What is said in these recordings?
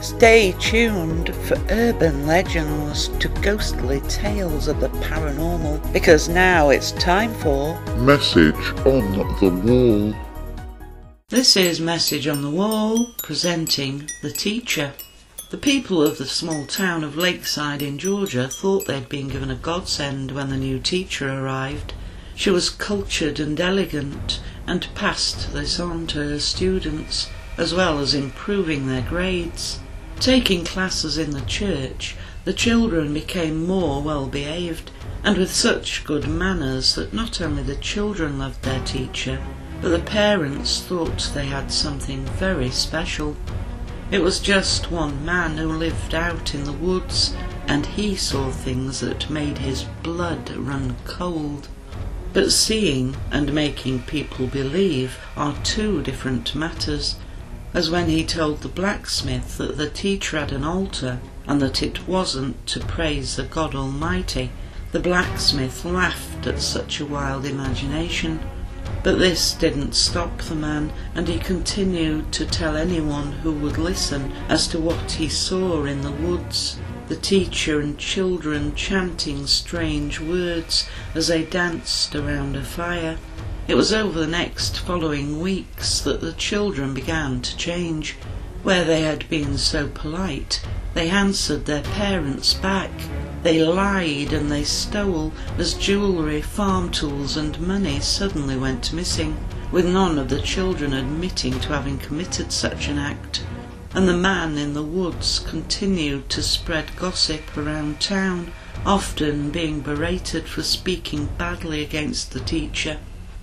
Stay tuned for urban legends to ghostly tales of the paranormal, because now it's time for Message on the Wall. This is Message on the Wall, presenting The Teacher. The people of the small town of Lakeside in Georgia thought they'd been given a godsend when the new teacher arrived. She was cultured and elegant, and passed this on to her students, as well as improving their grades. Taking classes in the church, the children became more well-behaved, and with such good manners that not only the children loved their teacher, but the parents thought they had something very special. It was just one man who lived out in the woods, and he saw things that made his blood run cold. But seeing and making people believe are two different matters, as when he told the blacksmith that the teacher had an altar, and that it wasn't to praise the God Almighty. The blacksmith laughed at such a wild imagination, but this didn't stop the man, and he continued to tell anyone who would listen as to what he saw in the woods, the teacher and children chanting strange words as they danced around a fire. It was over the next following weeks that the children began to change. Where they had been so polite, they answered their parents back. They lied and they stole, as jewellery, farm tools and money suddenly went missing, with none of the children admitting to having committed such an act. And the man in the woods continued to spread gossip around town, often being berated for speaking badly against the teacher.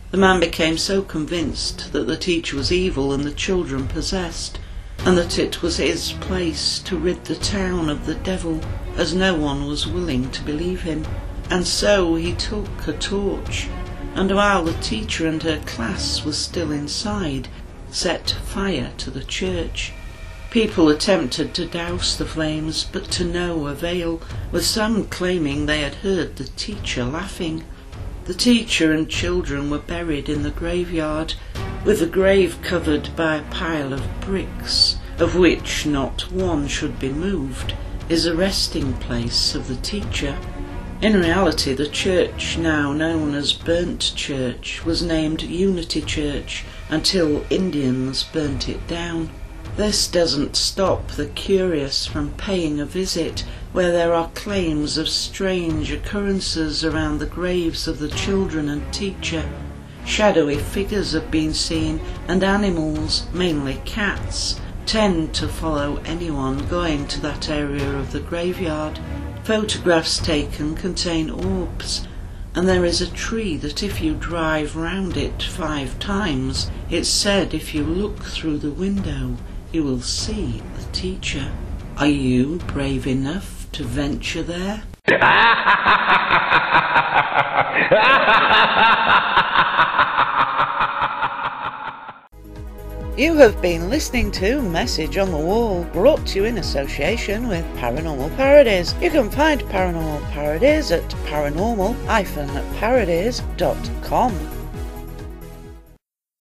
The man became so convinced that the teacher was evil and the children possessed, and that it was his place to rid the town of the devil, as no one was willing to believe him. And so he took a torch, and while the teacher and her class was still inside, set fire to the church. People attempted to douse the flames, but to no avail, with some claiming they had heard the teacher laughing. The teacher and children were buried in the graveyard, with the grave covered by a pile of bricks, of which not one should be moved, is a resting place of the teacher. In reality, the church, now known as Burnt Church, was named Unity Church until Indians burnt it down. This doesn't stop the curious from paying a visit, where there are claims of strange occurrences around the graves of the children and teacher. Shadowy figures have been seen, and animals, mainly cats, tend to follow anyone going to that area of the graveyard. Photographs taken contain orbs, and there is a tree that if you drive round it 5 times, it's said if you look through the window, you will see the teacher. Are you brave enough to venture there? You have been listening to Message on the Wall, brought to you in association with Paranormal Parodies. You can find Paranormal Parodies at paranormal-parodies.com.